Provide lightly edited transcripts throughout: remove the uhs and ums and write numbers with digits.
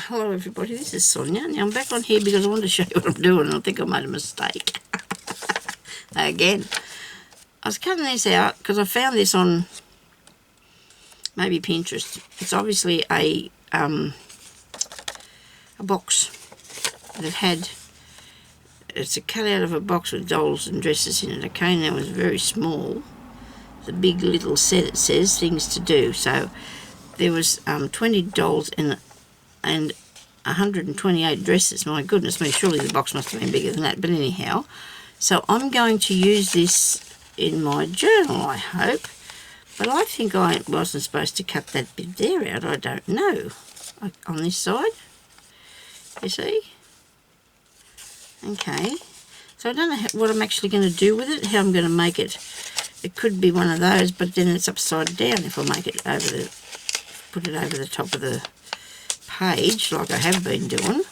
Hello everybody, this is Sonya. Now I'm back on here because I want to show you what I'm doing. I think I made a mistake. Again. I was cutting these out because I found this on maybe Pinterest. It's obviously a box that had, it's a cutout of a box with dolls and dresses in it. Okay, and that was very small. The big little set, it says, things to do. So there was 20 dolls and 128 dresses. My goodness me, surely the box must have been bigger than that. But anyhow, so I'm going to use this in my journal, I hope. But I think I wasn't supposed to cut that bit there out. I don't know. On this side, you see? Okay. So I don't know what I'm actually going to do with it, how I'm going to make it. It could be one of those, but then it's upside down if I make it over the, put it over the top of the page like I have been doing.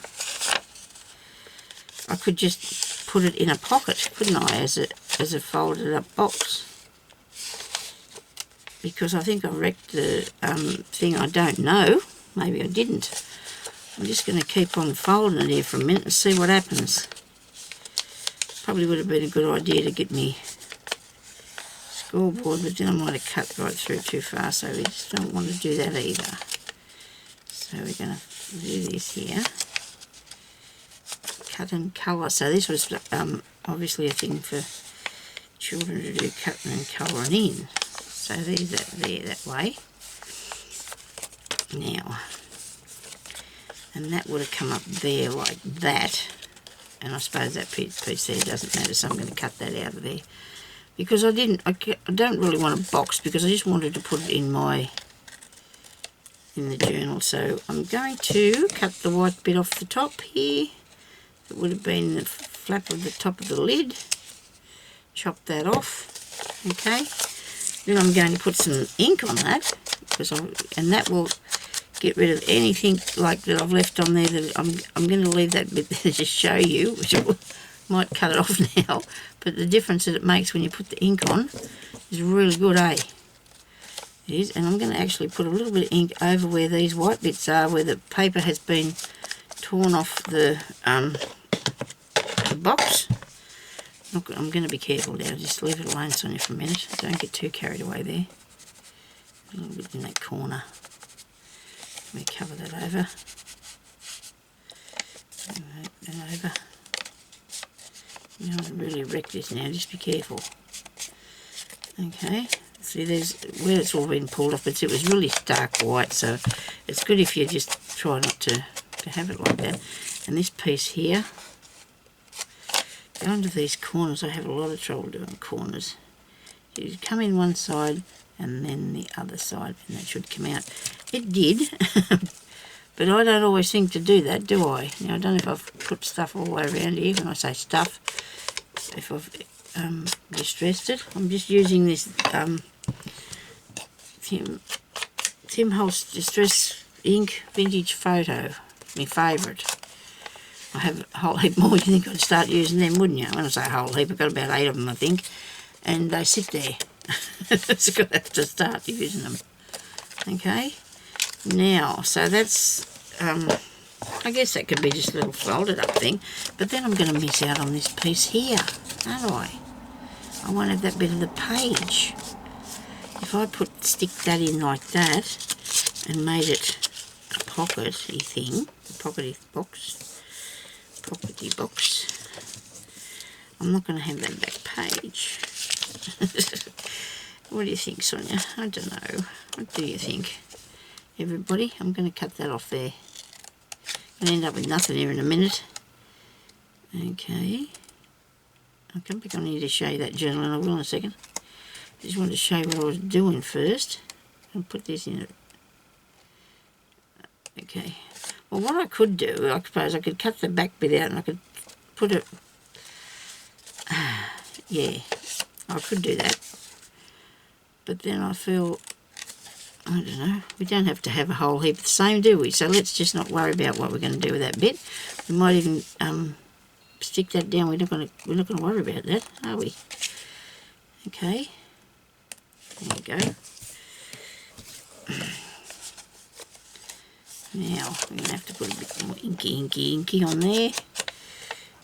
I could just put it in a pocket, couldn't I, as a folded up box, because I think I wrecked the thing. I don't know, maybe I didn't. I'm just going to keep on folding it here for a minute and see what happens. Probably would have been a good idea to get me scoreboard, but then I might have cut right through too far, so we just don't want to do that either. So we're going to do this here, cut and colour. So this was obviously a thing for children to do, cutting and colouring in. So there's that there, that way. Now, and that would have come up there like that. And I suppose that piece there doesn't matter, so I'm going to cut that out of there. Because I don't really want a box, because I just wanted to put it in the journal. So I'm going to cut the white bit off the top here. It would have been the flap of the top of the lid. Chop that off. Okay. Then I'm going to put some ink on that, and that will get rid of anything like that I've left on there. That I'm going to leave that bit there to just show you, which I might cut it off now. But the difference that it makes when you put the ink on is really good, eh? It is. And I'm going to actually put a little bit of ink over where these white bits are, where the paper has been torn off the box. Look, I'm going to be careful now. Just leave it alone, Sonya, for a minute. Don't get too carried away there. A little bit in that corner. Let me cover that over. And over. You don't want to really wreck this now. Just be careful. Okay. See, there's where it's all been pulled off, but it was really stark white, so it's good if you just try not to have it like that. And this piece here, going to these corners, I have a lot of trouble doing corners. You come in one side and then the other side, and that should come out. It did, but I don't always think to do that, do I? Now, I don't know if I've put stuff all the way around here. When I say stuff, if I've distressed it. I'm just using this Tim Holtz Distress Ink Vintage Photo, my favourite. I have a whole heap more. You think I'd start using them, wouldn't you? When I say a whole heap, I've got about 8 of them, I think. And they sit there. So I'm going to have to start using them. Okay. Now, so that's, I guess that could be just a little folded up thing. But then I'm going to miss out on this piece here, aren't I? I won't have that bit of the page. If I stick that in like that and made it a pockety thing, a pockety box, I'm not going to have that back page. What do you think, Sonya? I don't know. What do you think, everybody? I'm going to cut that off there. I'm going to end up with nothing here in a minute. Okay. I'll come back on here to show you that journal, and I will in a second. I just wanted to show you what I was doing first. I'll put this in it. Okay. Well, what I could do, I suppose I could cut the back bit out and I could put it... yeah, I could do that. But then I feel... I don't know. We don't have to have a whole heap of the same, do we? So let's just not worry about what we're going to do with that bit. We might even... stick that down. We're not going to worry about that, are we? Okay. There you go. Now I'm going to have to put a bit more inky on there.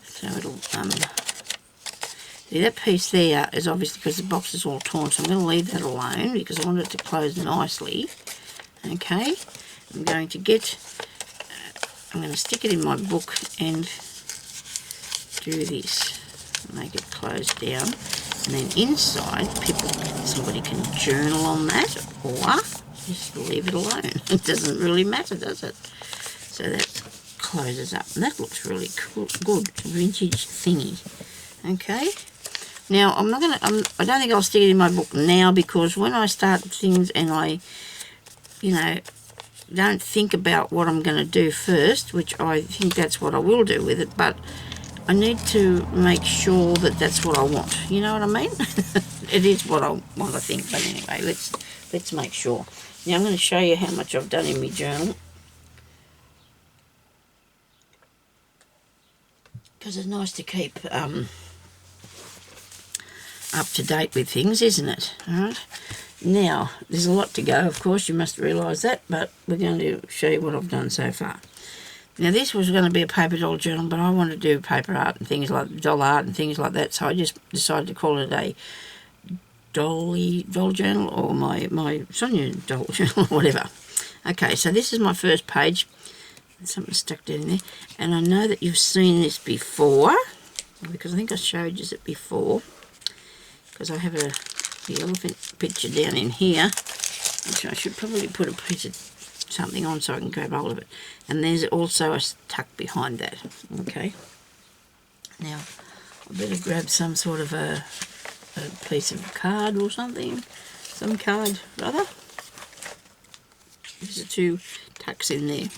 So it'll, see, that piece there is obviously because the box is all torn, so I'm going to leave that alone because I want it to close nicely. Okay, I'm going to get, I'm going to stick it in my book and do this, make it close down, and then inside somebody can journal on that or just leave it alone. It doesn't really matter, does it? So that closes up, and that looks really cool, good vintage thingy. Okay, now I'm not going to, I don't think I'll stick it in my book now, because when I start things and I, you know, don't think about what I'm going to do first, which I think that's what I will do with it, but I need to make sure that that's what I want. You know what I mean? It is what I want, I think, but anyway, let's make sure. Now I'm going to show you how much I've done in my journal, because it's nice to keep up to date with things, isn't it? All right. Now, there's a lot to go, of course, you must realise that, but we're going to show you what I've done so far. Now, this was going to be a paper doll journal, but I want to do paper art and things like doll art and things like that, so I just decided to call it a doll journal, or my Sonya doll journal, or whatever. Okay, so this is my first page. There's something stuck down in there, and I know that you've seen this before, because I think I showed you it before, because I have the elephant picture down in here, which I should probably put a piece of something on so I can grab hold of it. And there's also a tuck behind that. Okay. Now, I better grab some sort of a piece of card or something. Some card, rather. There's 2 tucks in there.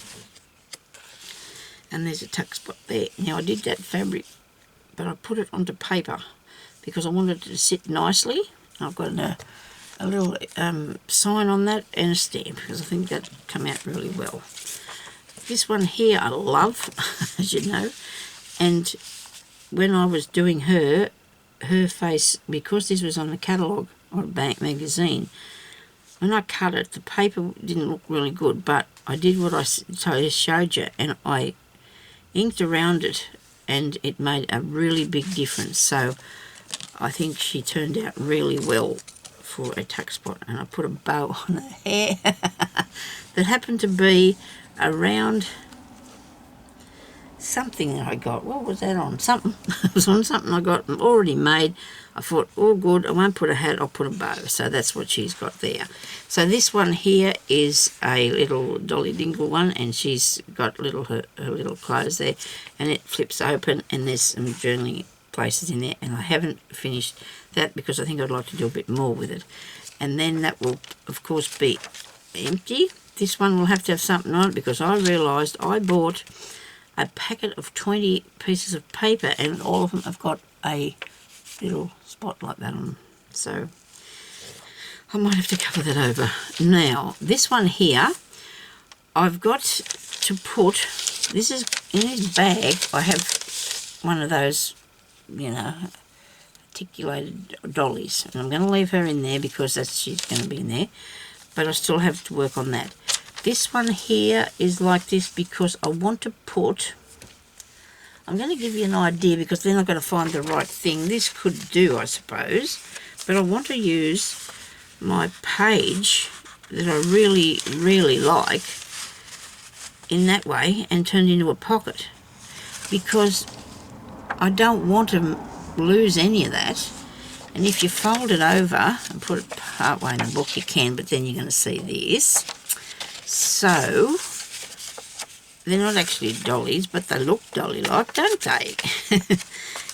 And there's a tuck spot there. Now, I did that fabric, but I put it onto paper because I wanted it to sit nicely. I've got a little sign on that and a stamp, because I think that come out really well. This one here I love, as you know, and when I was doing her face, because this was on a catalogue or a bank magazine, when I cut it, the paper didn't look really good, but I did what I showed you, and I inked around it, and it made a really big difference. So I think she turned out really well for a tuck spot, and I put a bow on her hair that happened to be around something that I got. What was that on? Something. It was on something I got already made. I thought, oh good, I won't put a hat, I'll put a bow. So that's what she's got there. So this one here is a little Dolly Dingle one, and she's got her little clothes there, and it flips open, and there's some journaling places in there, and I haven't finished that because I think I'd like to do a bit more with it. And then that will, of course, be empty. This one will have to have something on it, because I realised I bought a packet of 20 pieces of paper, and all of them have got a little spot like that on them. So I might have to cover that over. Now, this one here, I've got to put, this is in this bag, I have one of those, you know, articulated dollies, and I'm going to leave her in there because she's going to be in there, but I still have to work on that. This one here is like this because I want to put, I'm going to give you an idea, because then I've got to find the right thing. This could do, I suppose, but I want to use my page that I really, really like in that way and turn it into a pocket, because I don't want to lose any of that. And if you fold it over and put it part way in the book, you can, but then you're going to see this. So they're not actually dollies, but they look dolly-like, don't they?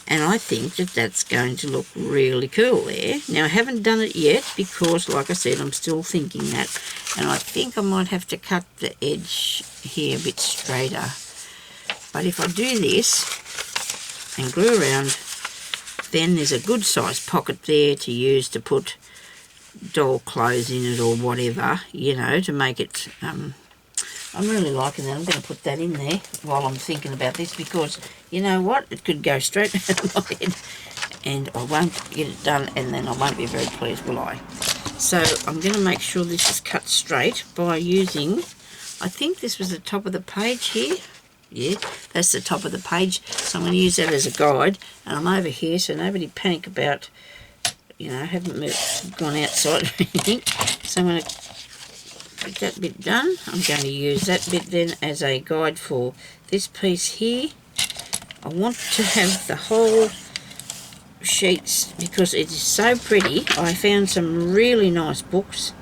And I think that that's going to look really cool there. Now, I haven't done it yet because, like I said, I'm still thinking that. And I think I might have to cut the edge here a bit straighter. But if I do this and glue around, then there's a good size pocket there to use to put doll clothes in it or whatever, you know, to make it, I'm really liking that. I'm going to put that in there while I'm thinking about this, because you know what, it could go straight out of my head and I won't get it done, and then I won't be very pleased, will I? So I'm going to make sure this is cut straight by using I think this was the top of the page here. Yeah, that's the top of the page. So I'm going to use that as a guide. And I'm over here, so nobody panic about, you know, haven't gone outside or anything. So I'm going to get that bit done. I'm going to use that bit then as a guide for this piece here. I want to have the whole sheets because it is so pretty. I found some really nice books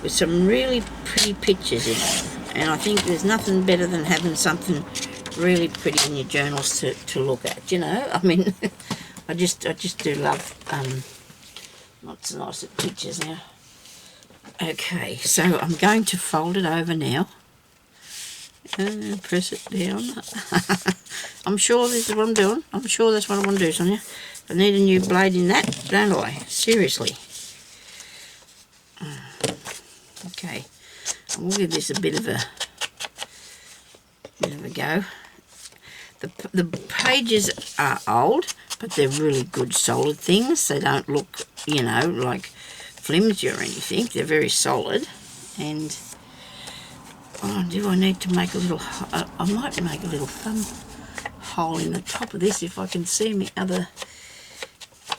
with some really pretty pictures in it, and I think there's nothing better than having something really pretty in your journals to look at, you know. I mean, I just do love lots of nice pictures now. Okay, so I'm going to fold it over now and press it down. I'm sure this is what I'm doing. I'm sure that's what I want to do, Sonia. I need a new blade in that, don't I? Seriously. Okay, and we'll give this a bit of a go. The pages are old, but they're really good solid things. They don't look, you know, like flimsy or anything. They're very solid. And oh, do I need to make a little, I might make a little thumb hole in the top of this if I can see my other,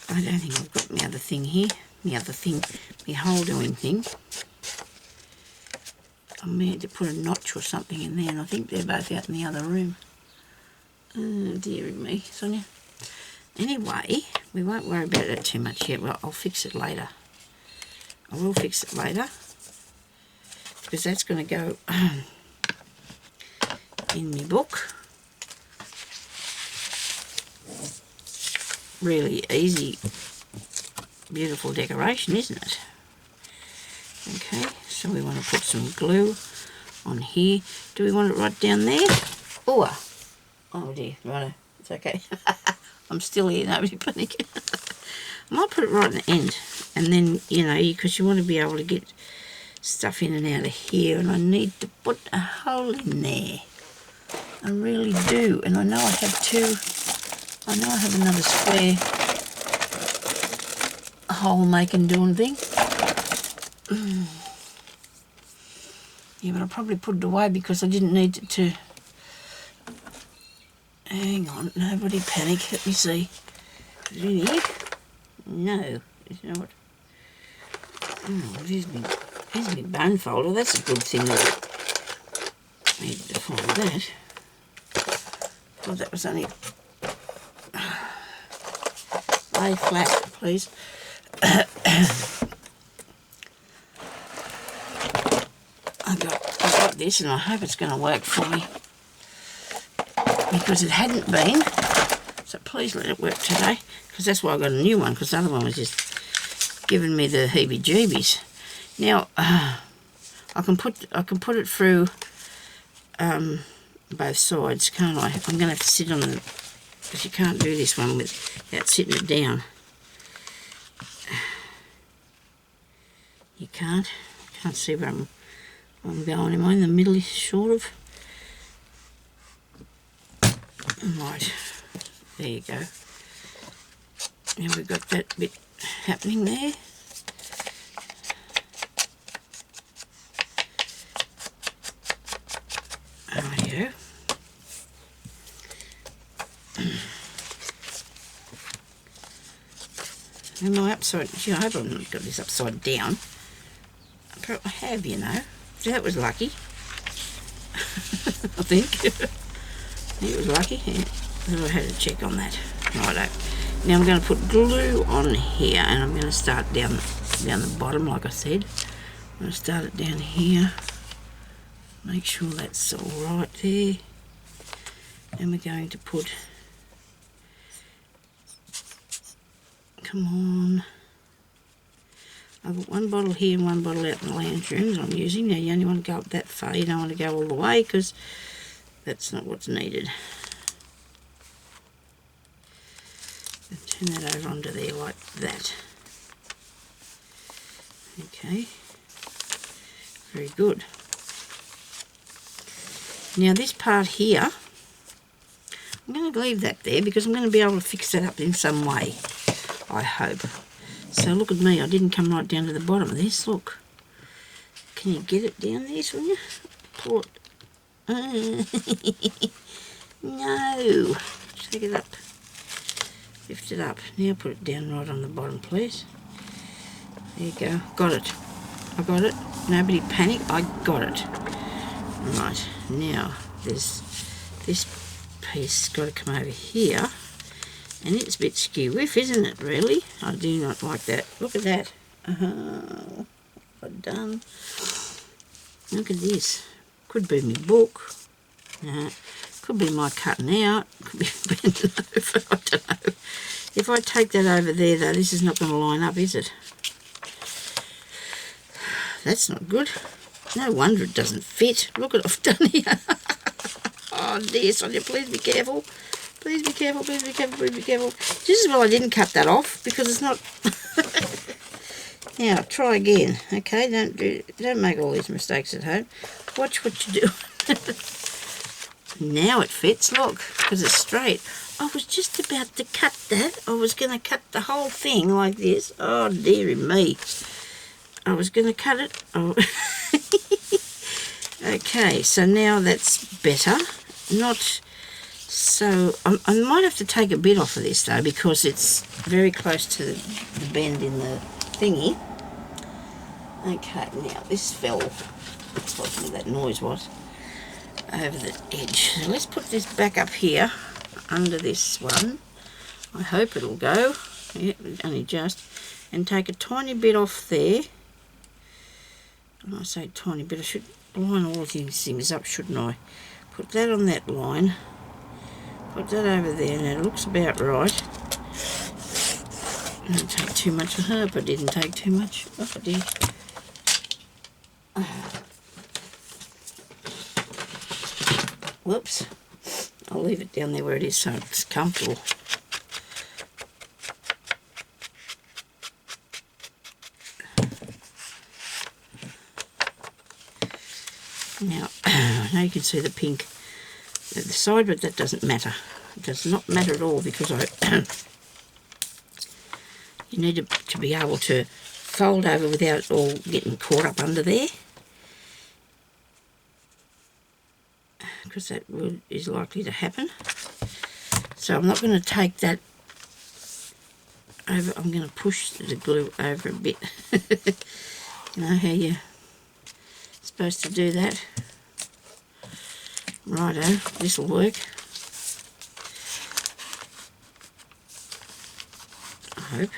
I don't think I've got my other thing here, my hole doing thing. I may have to put a notch or something in there, and I think they're both out in the other room. Oh, dearie me, Sonia. Anyway, we won't worry about that too much yet. Well, I'll fix it later. I will fix it later, because that's going to go in my book. Really easy, beautiful decoration, isn't it? Okay, so we want to put some glue on here. Do we want it right down there? Oh dear, right, it's okay. I'm still here, nobody panic. I might put it right at the end, and then, you know, because you want to be able to get stuff in and out of here, and I need to put a hole in there. I really do, and I know I have two. I know I have another square hole making doing thing. Yeah, but I'll probably put it away because I didn't need it to. Hang on, nobody panic. Let me see. Is it in here? No, it's not. Oh, here's my bone folder. That's a good thing. I need to find that. Oh, that was only. Lay flat, please. I got this, and I hope it's going to work for me, because it hadn't been. So please let it work today, because that's why I got a new one, because the other one was just giving me the heebie-jeebies. Now I can put it through both sides, can't I? I'm going to have to sit on the, because you can't do this one without sitting it down. You can't see where I'm going. Am I in the middle, sort of? Right, there you go. Now we've got that bit happening there. Rightio. Am I upside? Gee, I hope I've not got this upside down. I have, you know. So that was lucky. I think. It was lucky. Yeah. I had to check on that. Righto. Now I'm going to put glue on here, and I'm going to start down the bottom, like I said. I'm going to start it down here. Make sure that's all right there. And we're going to put. Come on. I've got one bottle here and one bottle out in the lounge rooms I'm using. Now you only want to go up that far, you don't want to go all the way, because that's not what's needed. And turn that over onto there like that. Okay. Very good. Now this part here, I'm going to leave that there because I'm going to be able to fix that up in some way, I hope. So look at me, I didn't come right down to the bottom of this, look. Can you get it down there, Sonya? pull it. No. Take it up. Lift it up. Now put it down right on the bottom, please. There you go. Got it. I got it. Nobody panic. I got it. Right. Now, there's this piece got to come over here. And it's a bit skew-whiff, isn't it, really? I do not like that. Look at that. What I've done. Look at this. Could be my book. Could be my cutting out. Could be bending over. I don't know. If I take that over there, though, this is not going to line up, is it? That's not good. No wonder it doesn't fit. Look what I've done here. Oh, dear, Sonia, please be careful. Please be careful, please be careful, please be careful. This is why I didn't cut that off, because it's not... Now, try again, okay? Don't make all these mistakes at home. Watch what you do. Now it fits, look, because it's straight. I was just about to cut that. I was going to cut the whole thing like this. Oh, dearie me. I was going to cut it. Oh. Okay, so now that's better. Not... So, I might have to take a bit off of this, though, because it's very close to the bend in the thingy. Okay, now this fell, that's what that noise was, over the edge. So let's put this back up here, under this one. I hope it'll go. Yeah, only just. And take a tiny bit off there. When I say tiny bit, I should line all these things up, shouldn't I? Put that on that line. Put that over there, and it looks about right. I didn't take too much. I hope I didn't take too much. Oh, I did. Whoops. I'll leave it down there where it is so it's comfortable. Now, I know you can see the pink at the side, but that doesn't matter. It does not matter at all, because you need to be able to fold over without it all getting caught up under there, because that is likely to happen. So I'm not going to take that over. I'm going to push the glue over a bit. You know how you're supposed to do that. Righto, this will work. I hope.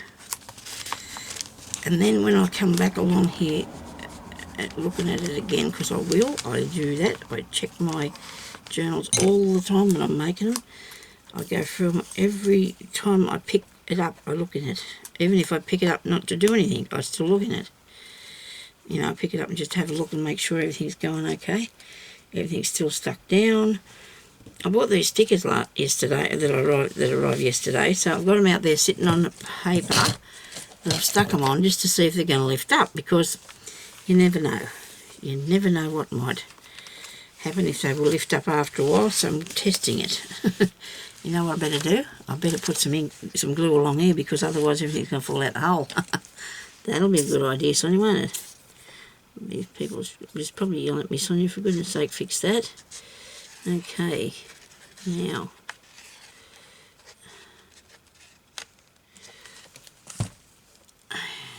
And then when I come back along here, looking at it again, because I do that. I check my journals all the time when I'm making them. I go through them every time I pick it up. I look in it. Even if I pick it up not to do anything, I still look in it. You know, I pick it up and just have a look and make sure everything's going okay. Everything's still stuck down. I bought these stickers yesterday that arrived yesterday, so I've got them out there sitting on the paper that I've stuck them on just to see if they're going to lift up, because you never know. You never know what might happen if they will lift up after a while, so I'm testing it. You know what I better do? I better put some glue along here, because otherwise everything's going to fall out the hole. That'll be a good idea, Sonya, won't it? People just probably yelling at me, Sonya, for goodness sake, fix that. Okay, now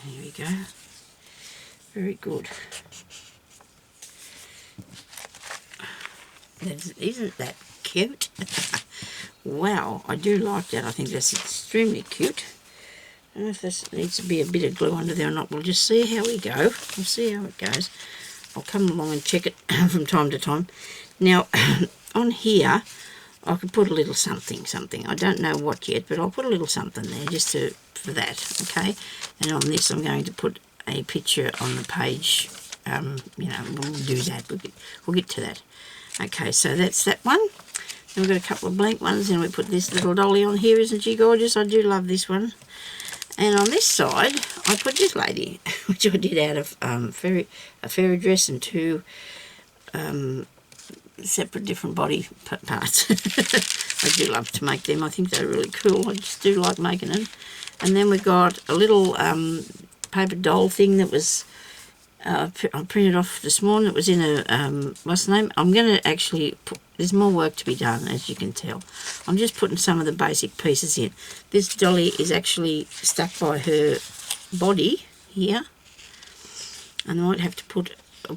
here we go. Very good. Isn't that cute? Wow, I do like that. I think that's extremely cute. I don't know if this needs to be a bit of glue under there or not. We'll just see how we go. We'll see how it goes. I'll come along and check it from time to time. Now, on here, I could put a little something. I don't know what yet, but I'll put a little something there just for that, okay? And on this, I'm going to put a picture on the page. You know, we'll do that. We'll get to that. Okay, so that's that one. Then we've got a couple of blank ones, and we put this little dolly on here. Isn't she gorgeous? I do love this one. And on this side, I put this lady, which I did out of a fairy dress and two separate different body parts. I do love to make them. I think they're really cool. I just do like making them. And then we got a little paper doll thing that was I printed off this morning. It was in a, what's the name? I'm going to actually put, there's more work to be done, as you can tell. I'm just putting some of the basic pieces in. This dolly is actually stuck by her body here. And I might have to put a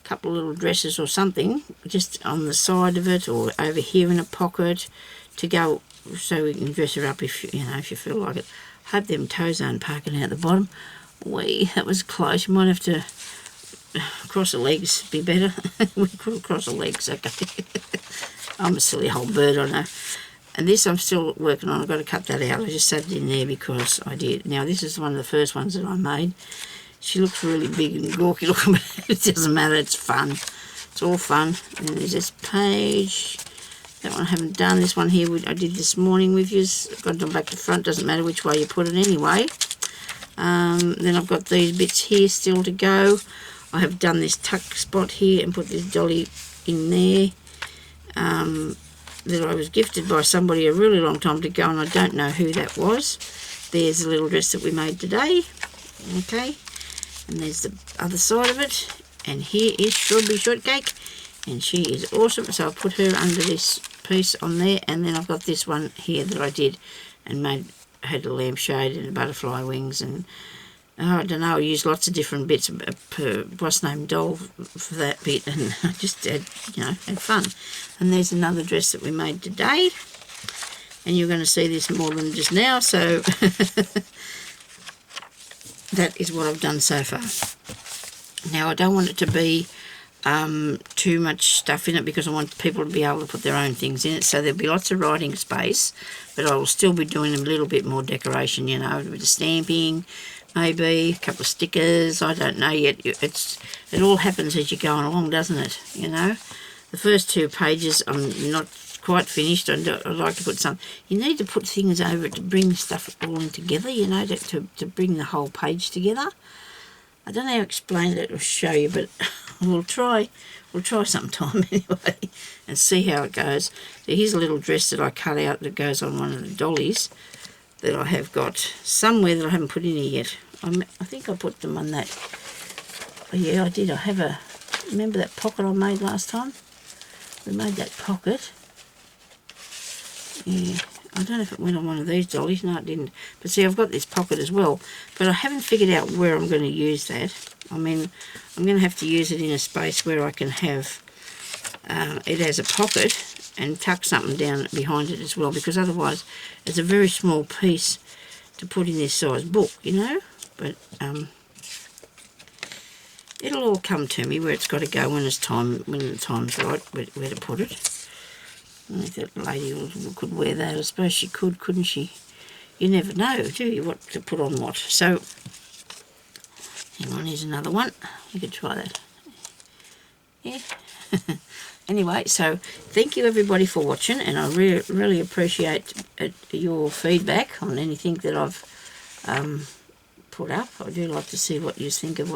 couple of little dresses or something just on the side of it, or over here in a pocket to go, so we can dress her up if you feel like it. Hope them toes aren't parking out the bottom. Wee, that was close. You might have to cross the legs, be better. We could cross the legs, okay. I'm a silly old bird, I know. And this I'm still working on. I've got to cut that out. I just sat it in there because I did. Now this is one of the first ones that I made. She looks really big and gawky looking, but it doesn't matter. It's fun. It's all fun. And then there's this page. That one I haven't done. This one here I did this morning with you. Got it on back to front. Doesn't matter which way you put it anyway. Then I've got these bits here still to go. I have done this tuck spot here and put this dolly in there. That I was gifted by somebody a really long time ago, and I don't know who that was. There's a little dress that we made today. Okay. And there's the other side of it. And here is Strawberry Shortcake. And she is awesome. So I'll put her under this piece on there. And then I've got this one here that I did and had a lampshade and a butterfly wings. And I don't know, I used lots of different bits per what's name doll for that bit. And I just had, had fun. And there's another dress that we made today. And you're going to see this more than just now. So that is what I've done so far. Now I don't want it to be too much stuff in it because I want people to be able to put their own things in it. So there'll be lots of writing space, but I will still be doing a little bit more decoration, with the stamping, maybe a couple of stickers. I don't know yet. It all happens as you're going along, doesn't it? The first 2 pages I'm not quite finished. I'd like to put some. You need to put things over it to bring stuff all in together, to bring the whole page together. I don't know how to explain it or show you, but we'll try sometime anyway and see how it goes. So here's a little dress that I cut out that goes on one of the dollies that I have got somewhere that I haven't put in here yet. I think I put them on that. Oh, yeah, I did. Remember that pocket I made last time? We made that pocket. Yeah, I don't know if it went on one of these dollies. No, it didn't. But see, I've got this pocket as well. But I haven't figured out where I'm going to use that. I mean, I'm going to have to use it in a space where I can have it as a pocket and tuck something down behind it as well. Because otherwise, it's a very small piece to put in this size book, But it'll all come to me where it's got to go when the time's right, where to put it. I think that lady could wear that. I suppose she could, couldn't she? You never know, do you, what to put on what. So, hang on, here's another one. You could try that. Yeah. Anyway, so thank you everybody for watching, and I really appreciate your feedback on anything that I've put up. I do like to see what you think of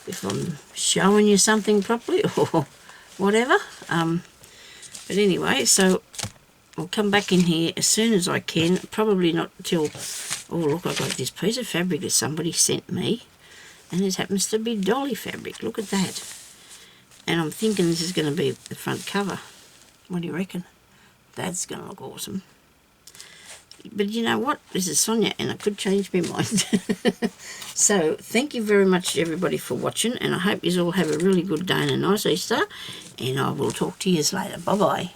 if I'm showing you something properly or whatever. But anyway, so I'll come back in here as soon as I can. Probably not till... Oh, look, I got this piece of fabric that somebody sent me. And this happens to be dolly fabric. Look at that. And I'm thinking this is going to be the front cover. What do you reckon? That's going to look awesome. But you know what? This is Sonya, and I could change my mind. So, thank you very much, everybody, for watching. And I hope you all have a really good day and a nice Easter. And I will talk to you later. Bye-bye.